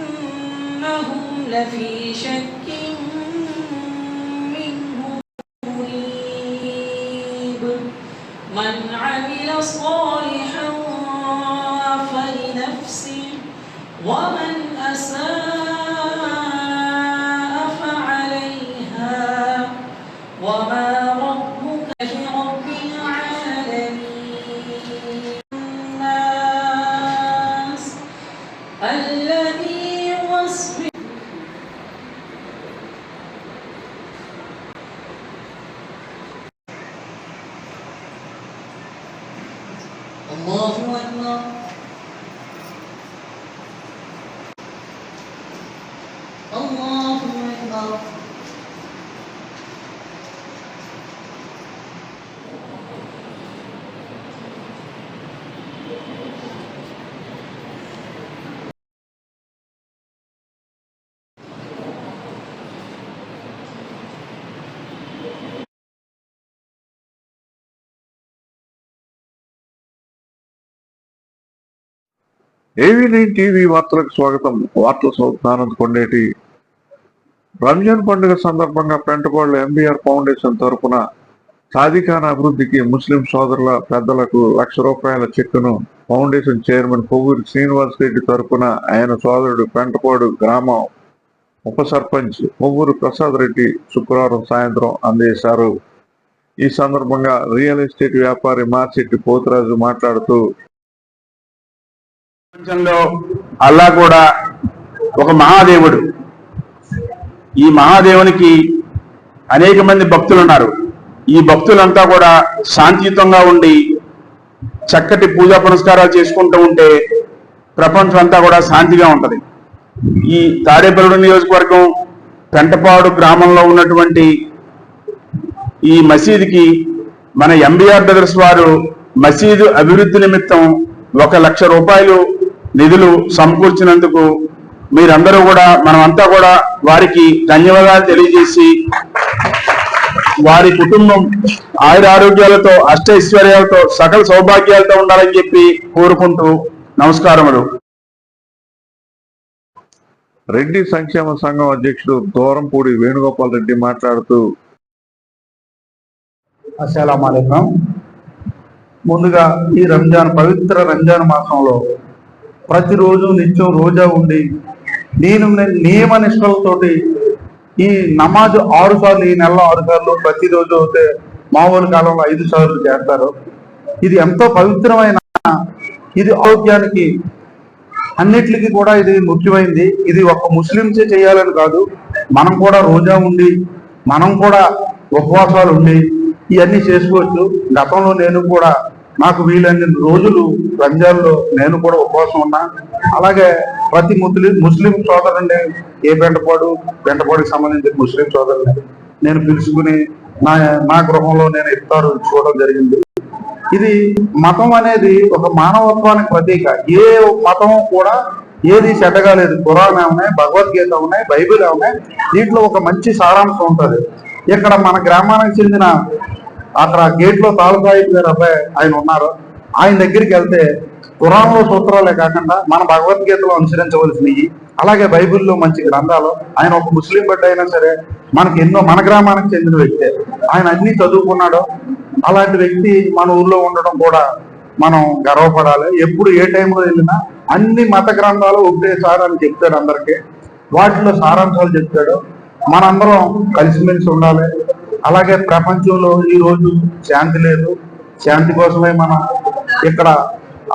وإنهم لفي شك منه مريب من عمل صالحا فلنفسه ومن أساء فعليها وما ربك برب العالمين الناس الذي يوسوس الله أكبر الله أكبر AV9 TV వార్తలకు స్వాగతం. వార్తల సౌతానంద్ కొండేటి. రంజాన్ పండుగ సందర్భంగా పెంటపాడు MBR ఫౌండేషన్ తరఫున సాదిఖానా అభివృద్ధికి ముస్లిం సోదరుల పెద్దలకు ₹1,00,000 చెక్కును ఫౌండేషన్ చైర్మన్ కొవ్వూరి శ్రీనివాస్ రెడ్డి తరఫున ఆయన సోదరుడు పెంటపాడు గ్రామం ఉప సర్పంచ్ కొవ్వూరి ప్రసాద్ రెడ్డి శుక్రవారం సాయంత్రం అందజేశారు. ఈ సందర్భంగా రియల్ ఎస్టేట్ వ్యాపారి మార్చెట్టి పోతురాజు మాట్లాడుతూ, ప్రపంచంలో అల్లా కూడా ఒక మహాదేవుడు. ఈ మహాదేవునికి అనేక మంది భక్తులు ఉన్నారు. ఈ భక్తులంతా కూడా శాంతియుతంగా ఉండి చక్కటి పూజా పునస్కారాలు చేసుకుంటూ ఉంటే ప్రపంచం అంతా కూడా శాంతిగా ఉంటది. ఈ తాడేపల్లి నియోజకవర్గం పెంటపాడు గ్రామంలో ఉన్నటువంటి ఈ మసీదుకి మన MBR బ్రదర్స్ వారు మసీదు అభివృద్ధి నిమిత్తం ₹1,00,000 నిధులు సమకూర్చినందుకు మీరందరూ కూడా మనమంతా కూడా వారికి ధన్యవాదాలు తెలియజేసి వారి కుటుంబం ఆయురారోగ్యాలతో అష్టైశ్వర్యాలతో సకల సౌభాగ్యాలతో ఉండాలని చెప్పి కోరుకుంటూ నమస్కారములు. రెడ్డి సంక్షేమ సంఘం అధ్యక్షుడు దూరంపూడి వేణుగోపాల్ రెడ్డి మాట్లాడుతూ, అస్సలాము అలైకుం. ముందుగా ఈ పవిత్ర రంజాన్ మాసంలో ప్రతిరోజు నిత్యం రోజా ఉండి నియమ నిష్టలతోటి ఈ నమాజ్ 6 సార్లు, ఈ నెలలో 6 సార్లు, ప్రతిరోజు అయితే మామూలు కాలంలో 5 సార్లు చేస్తారు. ఇది ఎంతో పవిత్రమైన, ఇది ఆరోగ్యానికి అన్నిటికీ కూడా ఇది ముఖ్యమైనది. ఇది ఒక ముస్లింసే చేయాలని కాదు, మనం కూడా రోజా ఉండి మనం కూడా ఉపవాసాలు ఉండి ఇవన్నీ చేసుకోవచ్చు. గతంలో నేను కూడా నాకు వీలైన రోజులు రంజాన్లో నేను కూడా ఉపవాసం ఉన్నా. అలాగే ప్రతి ముస్లిం సోదరుని పెంటపాడుకి సంబంధించిన ముస్లిం సోదరుని నేను పిలుచుకుని నా గృహంలో నేను ఇఫ్తారు చూడడం జరిగింది. ఇది మతం అనేది ఒక మానవత్వానికి ప్రతీక. ఏ మతం కూడా ఏది చెడ్డగా లేదు. ఖురాన్ ఉన్నాయి, భగవద్గీత ఉన్నాయి, బైబిల్ ఉన్నాయి. దీంట్లో ఒక మంచి సారాంశం ఉంటుంది. ఇక్కడ మన గ్రామానికి చెందిన అక్కడ గేట్లో తాలూకాయి గారు అబ్బాయి ఆయన ఉన్నారు. ఆయన దగ్గరికి వెళ్తే ఖురాన్లో సూత్రాలే కాకుండా మన భగవద్గీతలో అనుసరించవలసినవి, అలాగే బైబిల్లో మంచి గ్రంథాలు. ఆయన ఒక ముస్లిం బిడ్డ అయినా సరే మనకి ఎన్నో, మన గ్రామానికి చెందిన వ్యక్తే. ఆయన అన్ని చదువుకున్నాడు. అలాంటి వ్యక్తి మన ఊర్లో ఉండడం కూడా మనం గర్వపడాలి. ఎప్పుడు ఏ టైంలో వెళ్ళినా అన్ని మత గ్రంథాలు ఒకటేసారి అని చెప్తాడు అందరికీ. వాటిలో సారాంశాలు చెప్తాడు. మనందరం కలిసిమెలిసి ఉండాలి. అలాగే ప్రపంచంలో ఈ రోజు శాంతి లేదు. శాంతి కోసమే మనం ఇక్కడ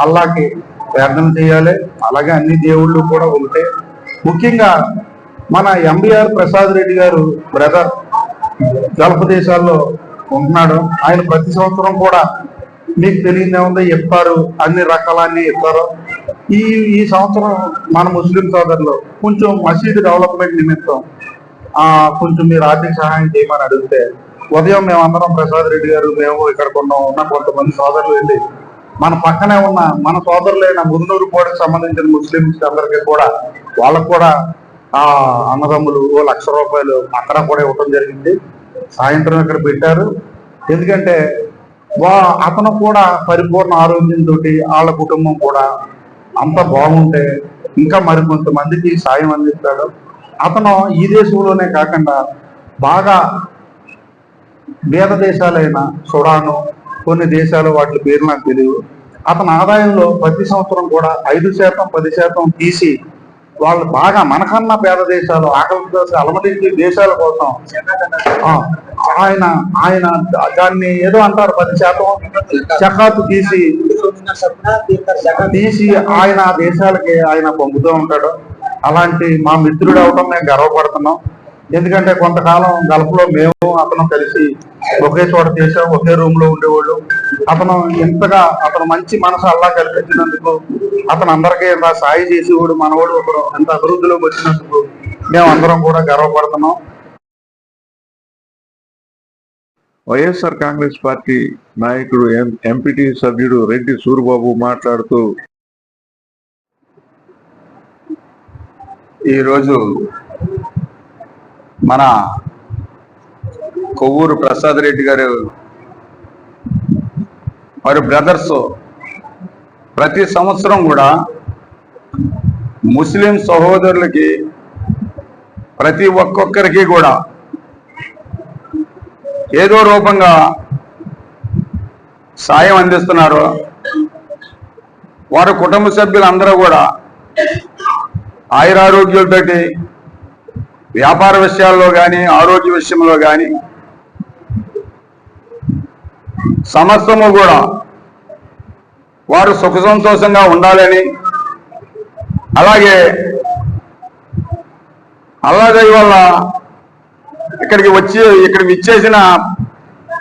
అల్లాకి ప్రార్థన చేయాలి. అలాగే అన్ని దేవుళ్ళు కూడా ఒకటే. ముఖ్యంగా మన ఎంబీఆర్ ప్రసాద్ రెడ్డి గారు బ్రదర్ గల్ఫ్ దేశాల్లో ఉంటున్నాడు. ఆయన ప్రతి సంవత్సరం కూడా మీకు తెలియదే ఉందో చెప్తారు, అన్ని రకాలన్నీ చెప్తారు. ఈ సంవత్సరం మన ముస్లిం సోదరులు కొంచెం మసీదు డెవలప్మెంట్ నిమిత్తం కొంచెం మీరు ఆర్థిక సహాయం చేయమని అడిగితే, ఉదయం మేమందరం ప్రసాద్ రెడ్డి గారు, మేము ఇక్కడ ఉన్న కొంతమంది సోదరులు వెళ్ళి మన పక్కనే ఉన్న మన సోదరులైన ముదునూరు కోటకు సంబంధించిన ముస్లింస్ అందరికీ కూడా వాళ్ళకు కూడా అన్నదమ్ములు ₹1,00,000 అక్కడ కూడా ఇవ్వడం జరిగింది. సాయంత్రం ఇక్కడ పెట్టారు. ఎందుకంటే అతను కూడా పరిపూర్ణ ఆరోగ్యంతో వాళ్ళ కుటుంబం కూడా అంత బాగుంటే ఇంకా మరికొంతమందికి సాయం అందిస్తాడు. అతను ఈ దేశంలోనే కాకుండా బాగా పేద దేశాలైన సుడాను, కొన్ని దేశాలు వాటి పేరు నాకు తెలియదు, అతని ఆదాయంలో ప్రతి సంవత్సరం కూడా 5%, 10% తీసి వాళ్ళు బాగా మనకన్నా పేద దేశాలు, ఆకలితో అలమటించే దేశాల కోసం ఆయన దాన్ని ఏదో అంటారు 10% జకాతు తీసి ఆయన దేశాలకి ఆయన పంపుతూ ఉంటాడు. అలాంటి మా మిత్రుడు అవటం మేము గర్వపడుతున్నాం. ఎందుకంటే కొంతకాలం గల్ఫ్లో మేము అతను కలిసి ఒకే చోట చేసాం, ఒకే రూమ్ లో ఉండేవాళ్ళు. అతను మంచి మనసు అల్లా కల్పించినందుకు, అతను అందరికీ ఎంత సాయి చేసేవాడు, మనవాడు ఒకరు ఎంత అభివృద్ధిలోకి వచ్చినందుకు మేము అందరం కూడా గర్వపడుతున్నాం. వైఎస్ఆర్ కాంగ్రెస్ పార్టీ నాయకుడు ఎంపీటీ సభ్యుడు రెడ్డి సూరిబాబు మాట్లాడుతూ, ఈరోజు మన కొవ్వూరు ప్రసాద్ రెడ్డి గారు వారి బ్రదర్స్ ప్రతి సంవత్సరం కూడా ముస్లిం సహోదరులకి ప్రతి ఒక్కొక్కరికి కూడా ఏదో రూపంగా సాయం అందిస్తున్నారు. వారి కుటుంబ సభ్యులందరూ కూడా ఆయురారోగ్యాలతోటి వ్యాపార విషయాల్లో కానీ, ఆరోగ్య విషయంలో కానీ సమస్తము కూడా వారు సుఖ సంతోషంగా ఉండాలని, అలాగే అల్లా దయ వల్ల ఇక్కడికి విచ్చేసిన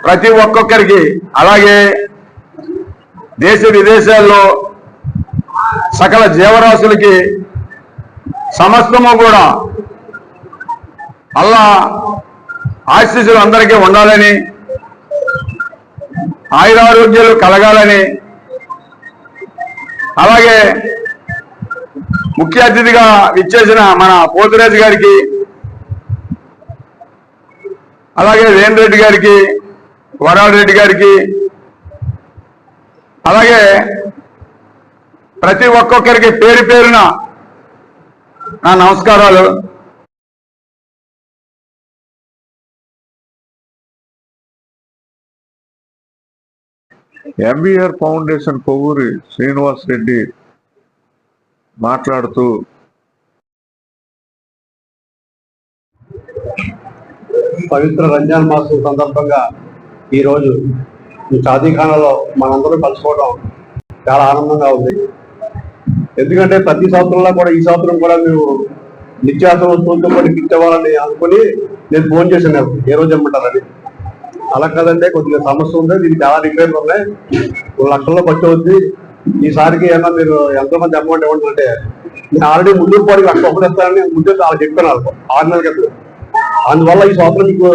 ప్రతి ఒక్కొక్కరికి, అలాగే దేశ విదేశాల్లో సకల జీవరాశులకి సమస్తము కూడా అల్లా ఆశీస్సులు అందరికీ ఉండాలని, ఆయురారోగ్యాలు కలగాలని, అలాగే ముఖ్య అతిథిగా విచ్చేసిన మన పోతురాజు గారికి, అలాగే వేణు రెడ్డి గారికి, వరాల రెడ్డి గారికి, అలాగే ప్రతి ఒక్కొక్కరికి పేరు పేరున నా నమస్కారాలు. ఎంబీఆర్ ఫౌండేషన్ కొవ్వూరి శ్రీనివాస్ రెడ్డి మాట్లాడుతూ, పవిత్ర రంజాన్ మాసం సందర్భంగా ఈరోజు ఈ షాదీఖానాలో మనందరూ కలుసుకోవడం చాలా ఆనందంగా ఉంది. ఎందుకంటే ప్రతి సంవత్సరంలో కూడా ఈ సంవత్సరం కూడా మేము నిత్యావసర వస్తువులతో పాటు గిఫ్ట్ ఇవ్వాలని అనుకుని నేను ఫోన్ చేశాను, ఏ రోజు ఇమ్మంటారని. అలా కదంటే కొద్దిగా సమస్య ఉంది, దీనికి చాలా రిక్వైర్లు ఉన్నాయి, 2 లక్షల్లో ఖర్చు అవుద్ది, ఈసారికి ఏమన్నా మీరు ఎంతోమంది అమౌంట్ ఇవ్వండి అంటే, నేను ఆల్రెడీ ముందు పోడికి ₹1,00,000 ఇస్తానని ముందు చాలా చెప్పాను 6 నెలల క్రితం. అందువల్ల ఈ సంవత్సరం మీకు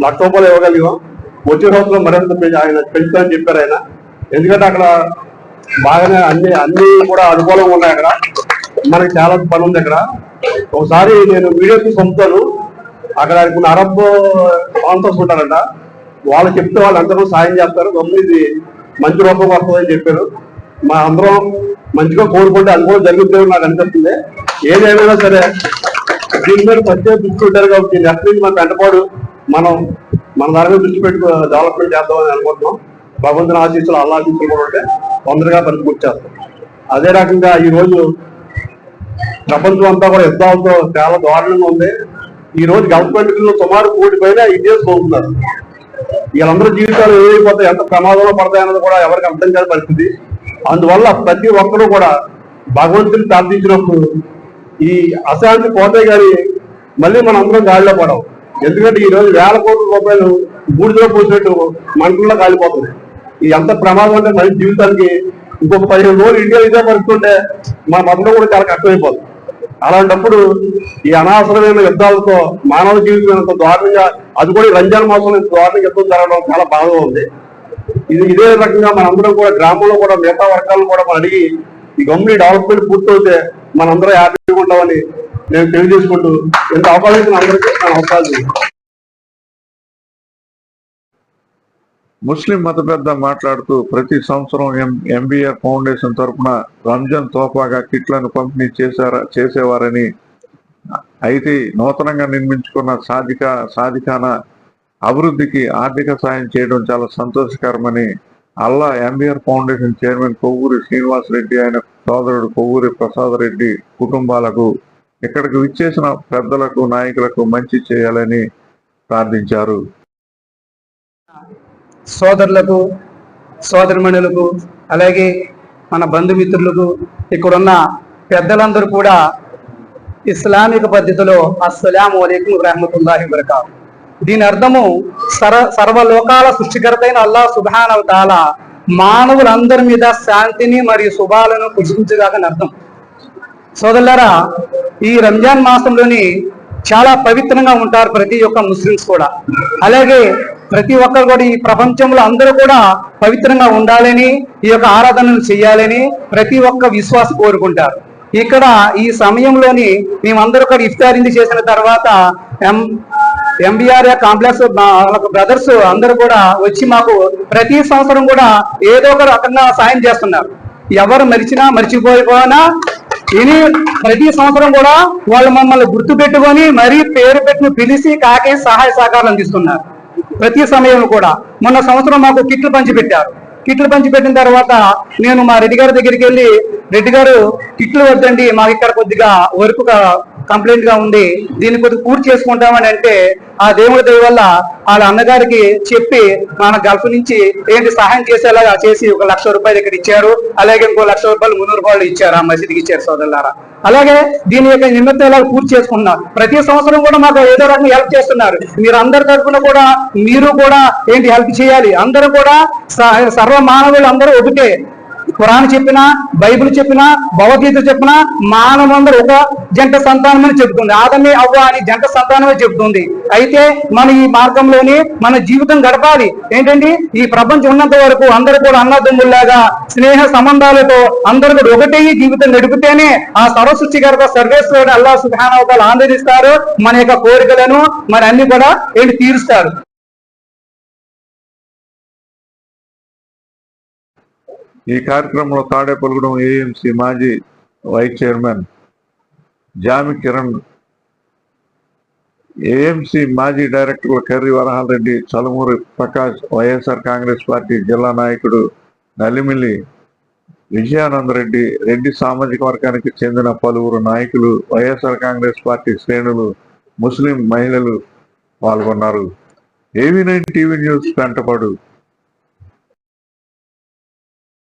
₹1,00,000 ఇవ్వగలిగాం. వచ్చే సంవత్సరం మరింత ఆయన పెంచుతానని చెప్పారు ఆయన. ఎందుకంటే అక్కడ బాగానే అన్ని కూడా అనుకూలంగా ఉన్నాయి. అక్కడ మనకి చాలా పని ఉంది. అక్కడ ఒకసారి నేను వీడియో తీసి పంపుతాను. అక్కడ కొన్ని అరబ్ కాంతోస్ ఉంటారంట, వాళ్ళు చెప్తే వాళ్ళు అందరూ సాయం చేస్తారు. ఇది మంచి రూపం వస్తుందని చెప్పారు. మా అందరం మంచిగా కోరుకుంటే అది కూడా జరుగుతుందని నాకు అనిపిస్తుంది. ఏదేమైనా సరే దీని మీద ప్రత్యేక దృష్టి ఉంటారు కాబట్టి నెక్స్ట్ నుంచి మన వెంటపాడు మన దాని మీద దృష్టి పెట్టి డెవలప్మెంట్ చేద్దామని అనుకుంటున్నాం. భగవంతుని ఆశీస్సులు, అల్లా ఆశీస్సులు కూడా ఉంటే తొందరగా పరిపూర్తి చేస్తాం. అదే రకంగా ఈ రోజు ప్రపంచం అంతా కూడా యుద్ధాలతో చాలా దారుణంగా ఉంది. ఈ రోజు గల్ఫ్ కంట్రీలో సుమారు 1 కోటి పైన ఇండియన్స్ పోతున్నారు. వీళ్ళందరూ జీవితాలు ఏమైపోతాయి, ఎంత ప్రమాదంలో పడతాయన్నది కూడా ఎవరికి అర్థం కాని పరిస్థితి. అందువల్ల ప్రతి ఒక్కరూ కూడా భగవంతుని ప్రార్థించినప్పుడు ఈ అశాంతి పోతే గాని మళ్ళీ మనం అందరం గాలిలో పడవు. ఎందుకంటే ఈ రోజు 1000 కోట్ల రూపాయలు బూడిదలో పోసినట్టు మంటల్లో కాలిపోతుంది. ఈ ఎంత ప్రమాదం అంటే మళ్ళీ జీవితానికి ఇంకొక 15 రోజులు ఇండియా ఇదే పరిస్థితుంటే మన మతంలో కూడా చాలా కష్టమైపోతుంది. అలాంటప్పుడు ఈ అనవసరమైన యుద్ధాలతో మానవ జీవితం ఎంత దారుణంగా, అది కూడా రంజాన్ మాసంలో ఇంత దారుణంగా యుద్ధం జరగడం చాలా బాధగా ఉంది. ఇదే రకంగా మనందరం కూడా గ్రామంలో కూడా మిగతా వర్గాలను కూడా మనం అడిగి ఈ గమ్ముని డెవలప్మెంట్ పూర్తవుతే మనందరం హ్యాపీగా ఉంటామని నేను తెలియజేసుకుంటూ ఎంత అవకాశం అందరికీ అవకాశం. ముస్లిం మత పెద్ద మాట్లాడుతూ ప్రతి సంవత్సరం ఎంబీఆర్ ఫౌండేషన్ తరఫున రంజాన్ తోఫాగా కిట్లను పంపిణీ చేసేవారని, అయితే నూతనంగా నిర్మించుకున్న సాదిఖానా అభివృద్ధికి ఆర్థిక సాయం చేయడం చాలా సంతోషకరమని అల్లా MBR foundation chairman Kovvuri Srinivasa Reddy, ఆయన సోదరుడు కొవ్వూరి ప్రసాద్ రెడ్డి కుటుంబాలకు, ఇక్కడికి విచ్చేసిన పెద్దలకు, నాయకులకు మంచి చేయాలని ప్రార్థించారు. సోదరులకు, సోదరిమణులకు, అలాగే మన బంధుమిత్రులకు, ఇక్కడున్న పెద్దలందరూ కూడా ఇస్లామిక పద్ధతిలో అస్సలాము అలైకుం రహమతుల్లాహి వబరకాతు. దీని అర్థము సర్వలోకాల సృష్టికర్తైన అల్లాహ్ సుబ్హానహు వ తఆలా మానవులందరి మీద శాంతిని మరియు శుభాలను కుజించగాకని అర్థం. సోదరులారా, ఈ రంజాన్ మాసంలోని చాలా పవిత్రంగా ఉంటారు ప్రతి ఒక్క ముస్లిమ్స్ కూడా. అలాగే ప్రతి ఒక్కరు కూడా ఈ ప్రపంచంలో అందరూ కూడా పవిత్రంగా ఉండాలని, ఈ యొక్క ఆరాధనలు చేయాలని ప్రతి ఒక్క విశ్వాసం కోరుకుంటారు. ఇక్కడ ఈ సమయంలోని మేమందరూ కూడా ఇఫ్తారింది చేసిన తర్వాత ఎంబీఆర్ కాంప్లెక్స్ బ్రదర్స్ అందరూ కూడా వచ్చి మాకు ప్రతి సంవత్సరం కూడా ఏదో ఒక రకంగా సాయం చేస్తున్నారు. ఎవరు మర్చిపోయిపోయినా ఇది ప్రతి సంవత్సరం కూడా వాళ్ళు మమ్మల్ని గుర్తు పెట్టుకొని మరీ పేరు పెట్టి పిలిచి కాకే సహాయ సహకారాలు అందిస్తున్నారు. ప్రతి సమయంలో కూడా మొన్న సంవత్సరం మాకు కిట్లు పంచిపెట్టారు. కిట్లు పంచిపెట్టిన తర్వాత నేను మా రెడ్డి గారి దగ్గరికి వెళ్ళి, రెడ్డి గారు కిట్లు వద్దండి, మాకు ఇక్కడ కొద్దిగా వర్క్ కంప్లైంట్ గా ఉంది, దీన్ని కొద్దిగా పూర్తి చేసుకుంటామని అంటే ఆ దేవుడి దయ వల్ల వాళ్ళ అన్నగారికి చెప్పి మన గల్ఫ్ నుంచి ఏంటి సహాయం చేసేలాగా చేసి 1 లక్ష రూపాయలు ఇక్కడ ఇచ్చారు. అలాగే ఇంకో 1 లక్ష రూపాయలు 300 రూపాయలు ఇచ్చారు, ఆ మసీదుకి ఇచ్చారు సోదరులారా. అలాగే దీని యొక్క నిమిత్తాలు పూర్తి చేసుకుంటున్నారు. ప్రతి సంవత్సరం కూడా మాకు ఏదో రకంగా హెల్ప్ చేస్తున్నారు. మీరు అందరి తరఫున కూడా మీరు కూడా ఏంటి హెల్ప్ చేయాలి. అందరూ కూడా సర్వ మానవులు అందరూ ఒకటే. ఖురాన్ చెప్పినా, బైబిల్ చెప్పినా, భగవద్గీత చెప్పినా మానవులందరూ ఒక జంట సంతానం అని చెబుతుంది. ఆదమే అవ్వ అని జంట సంతానమే చెబుతుంది. అయితే మన ఈ మార్గంలోనే మన జీవితం గడపాలి. ఏంటండి, ఈ ప్రపంచం ఉన్నంత వరకు అందరూ కూడా అన్నదమ్ముల్లాగా స్నేహ సంబంధాలతో అందరూ కూడా ఒకటే జీవితం గడిపితేనే ఆ సర్వసృష్టికర్త సర్వేశ్వరుడు అల్లాహ్ సుబ్హానహు వ తఆలా ఆనందిస్తారు. మన యొక్క కోరికలను మరి అన్ని కూడా ఏంటి తీరుస్తారు. ఈ కార్యక్రమంలో తాడేపల్లిగూడెం ఏఎంసీ మాజీ వైస్ చైర్మన్ జామి కిరణ్, ఏఎంసీ మాజీ డైరెక్టర్లు కర్రి వరహాల్ రెడ్డి, చలమూరి ప్రకాష్, వైఎస్ఆర్ కాంగ్రెస్ పార్టీ జిల్లా నాయకుడు నల్లిమిల్లి విజయానందరెడ్డి, రెడ్డి సామాజిక వర్గానికి చెందిన పలువురు నాయకులు, వైఎస్ఆర్ కాంగ్రెస్ పార్టీ శ్రేణులు, ముస్లిం మహిళలు పాల్గొన్నారు. AV9 TV news Pentapadu.